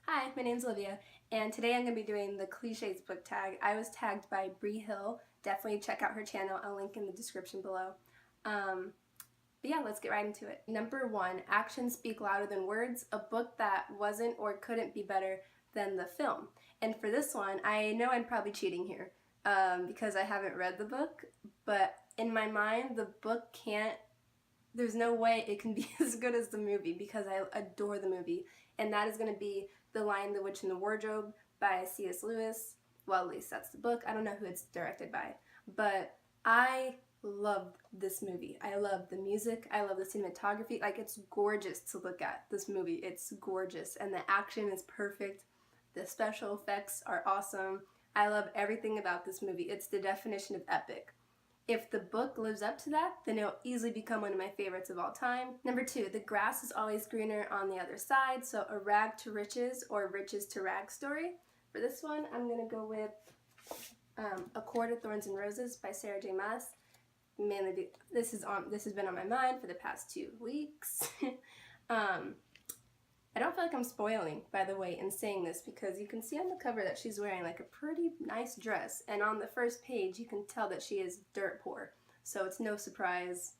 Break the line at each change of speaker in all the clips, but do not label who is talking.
Hi, my name's Olivia, and today I'm going to be doing the Cliches Book Tag. I was tagged by Bree Hill. Definitely check out her channel. I'll link in the description below. But yeah, let's get right into it. Number 1, Actions Speak Louder Than Words, a book that wasn't or couldn't be better than the film. And for this one, I know I'm probably cheating here because I haven't read the book, but in my mind, the book there's no way it can be as good as the movie because I adore the movie. And that is going to be The Lion, the Witch, and the Wardrobe by C.S. Lewis. Well, at least that's the book. I don't know who it's directed by. But I loved this movie. I love the music. I love the cinematography. Like, it's gorgeous to look at, this movie. It's gorgeous. And the action is perfect. The special effects are awesome. I love everything about this movie. It's the definition of epic. If the book lives up to that, then it'll easily become one of my favorites of all time. Number 2, the grass is always greener on the other side, so a rag to riches or riches to rag story. For this one, I'm going to go with A Court of Thorns and Roses by Sarah J. Maas. Mainly, this has been on my mind for the past 2 weeks. I don't feel like I'm spoiling, by the way, in saying this because you can see on the cover that she's wearing like a pretty nice dress, and on the first page you can tell that she is dirt poor, so it's no surprise,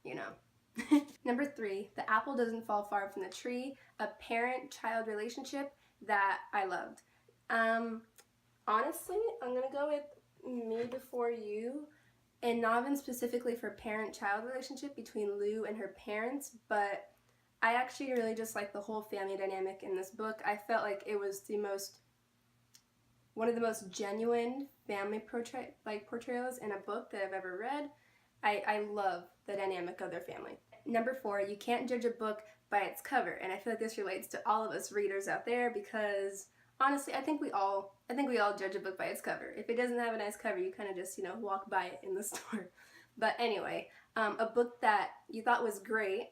you know. Number 3, The Apple Doesn't Fall Far from the Tree, a parent-child relationship that I loved. Honestly, I'm gonna go with Me Before You, and not even specifically for parent-child relationship between Lou and her parents, but I actually really just like the whole family dynamic in this book. I felt like it was one of the most genuine family portrayals in a book that I've ever read. I love the dynamic of their family. Number 4, you can't judge a book by its cover, and I feel like this relates to all of us readers out there because honestly, I think we all judge a book by its cover. If it doesn't have a nice cover, you kind of just, walk by it in the store. But anyway, a book that you thought was great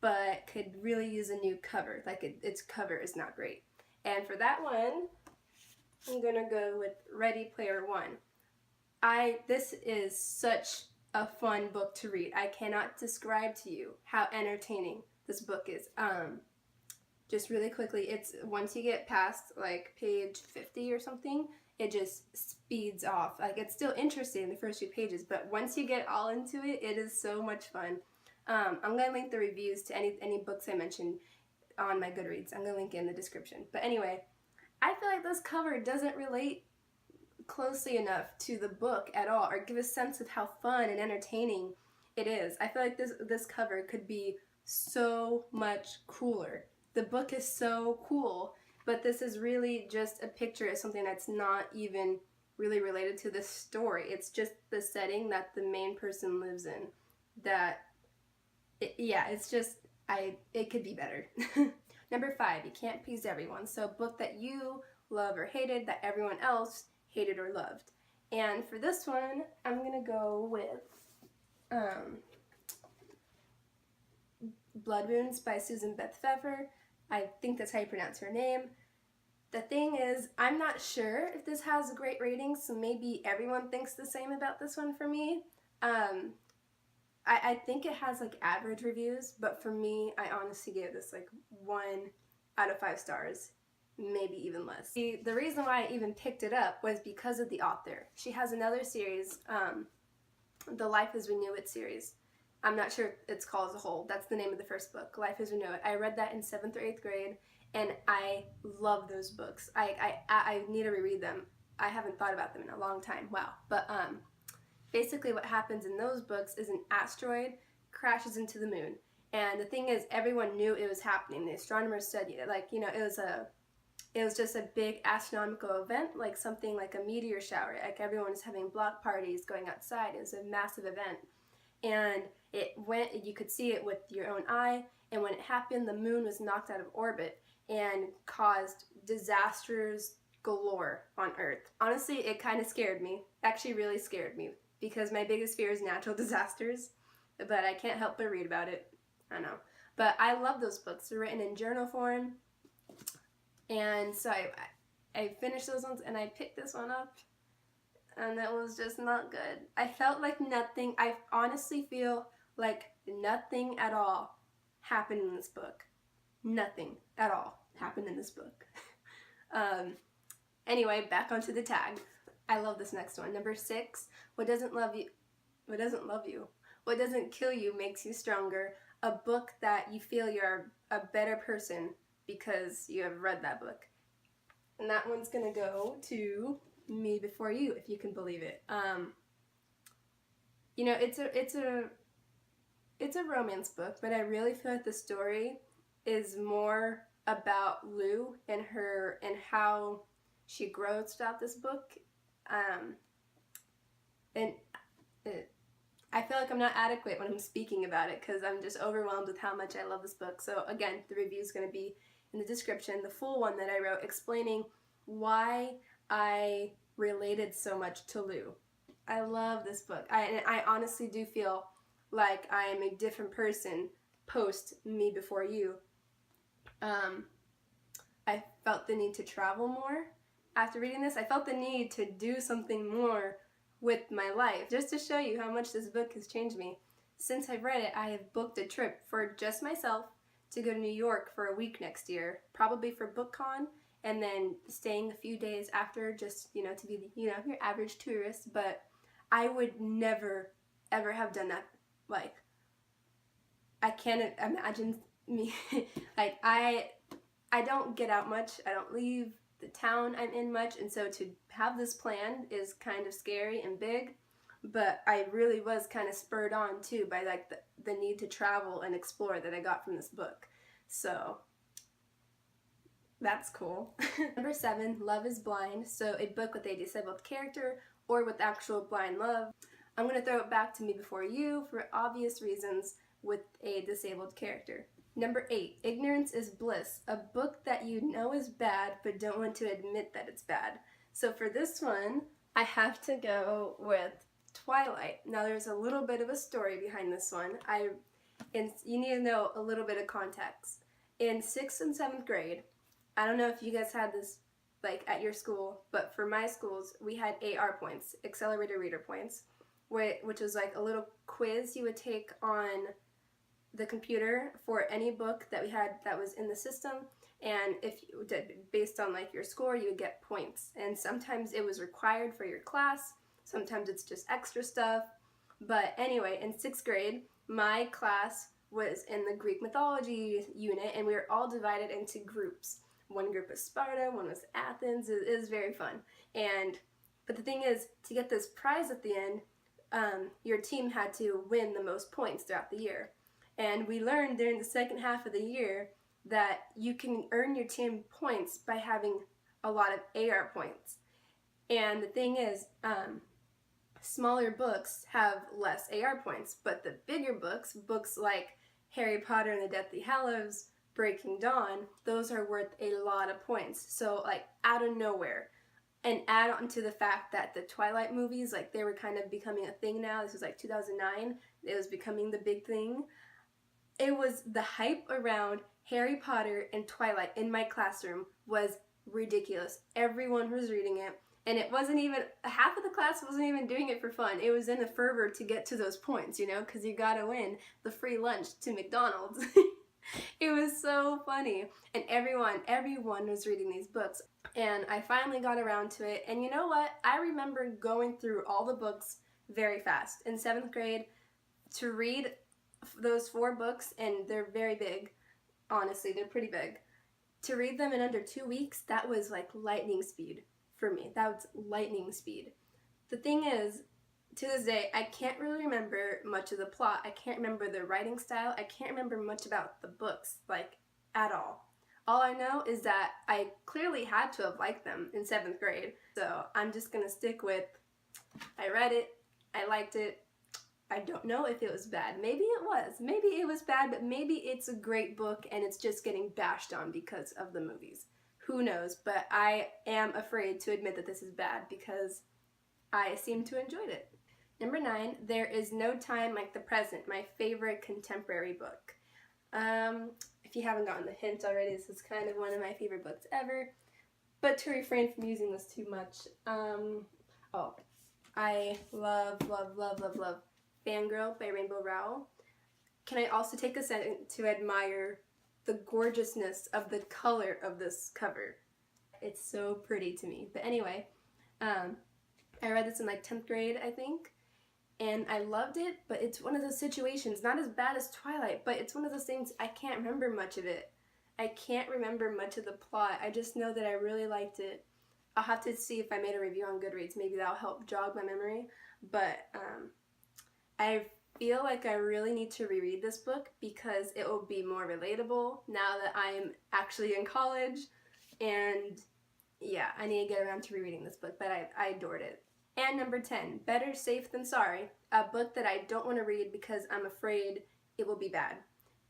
but could really use a new cover. Like its cover is not great. And for that one, I'm gonna go with Ready Player One. This is such a fun book to read. I cannot describe to you how entertaining this book is. Just really quickly, it's once you get past like page 50 or something, it just speeds off. Like, it's still interesting in the first few pages, but once you get all into it, it is so much fun. I'm going to link the reviews to any books I mentioned on my Goodreads. I'm going to link it in the description. But anyway, I feel like this cover doesn't relate closely enough to the book at all, or give a sense of how fun and entertaining it is. I feel like this cover could be so much cooler. The book is so cool, but this is really just a picture of something that's not even really related to the story. It's just the setting that the main person lives in. It could be better. Number 5, you can't please everyone. So a book that you love or hated that everyone else hated or loved. And for this one, I'm going to go with Blood Wounds by Susan Beth Pfeffer. I think that's how you pronounce her name. The thing is, I'm not sure if this has great ratings, so maybe everyone thinks the same about this one for me. I think it has like average reviews, but for me, I honestly gave this like 1 out of 5 stars, maybe even less. The reason why I even picked it up was because of the author. She has another series, the Life as We Knew It series. I'm not sure it's called as a whole. That's the name of the first book, Life as We Know It. I read that in 7th or 8th grade, and I love those books. I need to reread them. I haven't thought about them in a long time. Wow. But basically what happens in those books is an asteroid crashes into the moon. And the thing is, everyone knew it was happening. The astronomers studied it. Like, it was just a big astronomical event, like something like a meteor shower. Like, everyone was having block parties, going outside. It was a massive event. And you could see it with your own eye, and when it happened, the moon was knocked out of orbit and caused disasters galore on Earth. Honestly, it kind of scared me. Actually, really scared me, because my biggest fear is natural disasters, but I can't help but read about it. I know. But I love those books. They're written in journal form, and so I finished those ones, and I picked this one up, and it was just not good. I felt like nothing, I honestly feel like nothing at all happened in this book. Nothing at all happened in this book. Anyway, back onto the tag. I love this next one. Number 6, what doesn't kill you makes you stronger. A book that you feel you're a better person because you have read that book. And that one's gonna go to Me Before You, if you can believe it. You know, it's a romance book, but I really feel like the story is more about Lou and her and how she grows throughout this book. I feel like I'm not adequate when I'm speaking about it because I'm just overwhelmed with how much I love this book. So again, the review is going to be in the description, the full one that I wrote explaining why I related so much to Lou. I love this book. I honestly do feel like I am a different person post Me Before You. I felt the need to travel more after reading this. I felt the need to do something more with my life. Just to show you how much this book has changed me. Since I've read it, I have booked a trip for just myself to go to New York for a week next year, probably for BookCon, and then staying a few days after, just, you know, to be, you know, your average tourist. But I would never, ever have done that. Like, I can't imagine me, like, I don't get out much, I don't leave the town I'm in much, and so to have this plan is kind of scary and big, but I really was kind of spurred on too by like the need to travel and explore that I got from this book. So that's cool. Number 7, Love is Blind. So a book with a disabled character or with actual blind love. I'm going to throw it back to Me Before You for obvious reasons with a disabled character. Number 8, Ignorance is Bliss, a book that you know is bad but don't want to admit that it's bad. So for this one, I have to go with Twilight. Now there's a little bit of a story behind this one. And you need to know a little bit of context. In 6th and 7th grade, I don't know if you guys had this like at your school, but for my schools, we had AR points, Accelerated Reader Points, which was like a little quiz you would take on the computer for any book that we had that was in the system, and if you did based on like your score, you would get points. And sometimes it was required for your class, sometimes it's just extra stuff. But anyway, in 6th grade, my class was in the Greek mythology unit, and we were all divided into groups. One group was Sparta, one was Athens. It was very fun. But the thing is, to get this prize at the end, your team had to win the most points throughout the year. And we learned during the second half of the year that you can earn your team points by having a lot of AR points. And the thing is, smaller books have less AR points, but the bigger books like Harry Potter and the Deathly Hallows, Breaking Dawn, those are worth a lot of points. So like out of nowhere. And add on to the fact that the Twilight movies, like they were kind of becoming a thing now. This was like 2009. It was becoming the big thing. It was the hype around Harry Potter and Twilight in my classroom was ridiculous. Everyone was reading it, and it wasn't even, half of the class wasn't even doing it for fun. It was in a fervor to get to those points, you know, because you gotta win the free lunch to McDonald's. It was so funny, and everyone was reading these books, and I finally got around to it. And you know what? I remember going through all the books very fast. In 7th grade, to read those 4 books, and they're very big, honestly, they're pretty big. To read them in under 2 weeks, that was like lightning speed for me. That was lightning speed. The thing is, to this day, I can't really remember much of the plot. I can't remember the writing style. I can't remember much about the books, like, at all. All I know is that I clearly had to have liked them in 7th grade. So I'm just gonna stick with, I read it, I liked it. I don't know if it was bad. Maybe it was. Maybe it was bad, but maybe it's a great book and it's just getting bashed on because of the movies. Who knows? But I am afraid to admit that this is bad because I seem to enjoy it. Number 9, There Is No Time Like the Present, my favorite contemporary book. If you haven't gotten the hint already, this is kind of one of my favorite books ever. But to refrain from using this too much, I love Fangirl by Rainbow Rowell. Can I also take a second to admire the gorgeousness of the color of this cover. It's so pretty to me. But anyway, I read this in like 10th grade, I think, and I loved it, but it's one of those situations, not as bad as Twilight, but it's one of those things I can't remember much of it. I can't remember much of the plot. I just know that I really liked it. I'll have to see if I made a review on Goodreads. Maybe that'll help jog my memory. But I feel like I really need to reread this book because it will be more relatable now that I'm actually in college. And yeah, I need to get around to rereading this book, but I adored it. And number 10, Better Safe Than Sorry, a book that I don't want to read because I'm afraid it will be bad,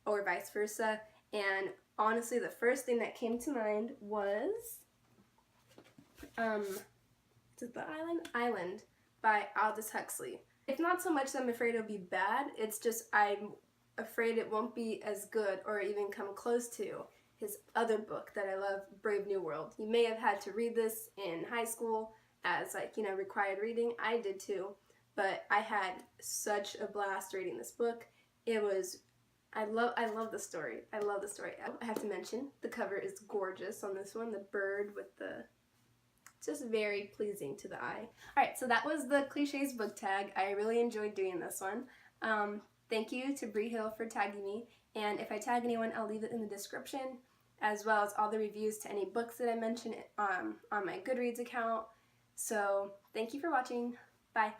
or vice versa. And honestly, the first thing that came to mind was, is it The Island? Island by Aldous Huxley. It's not so much that I'm afraid it'll be bad, it's just I'm afraid it won't be as good or even come close to his other book that I love, Brave New World. You may have had to read this in high school as like, you know, required reading. I did too, but I had such a blast reading this book. It was, I love the story. I love the story. I have to mention, the cover is gorgeous on this one. The bird with the, just very pleasing to the eye. Alright, so that was the Cliches Book Tag. I really enjoyed doing this one. Thank you to Bree Hill for tagging me, and if I tag anyone, I'll leave it in the description, as well as all the reviews to any books that I mentioned on my Goodreads account. So, thank you for watching. Bye.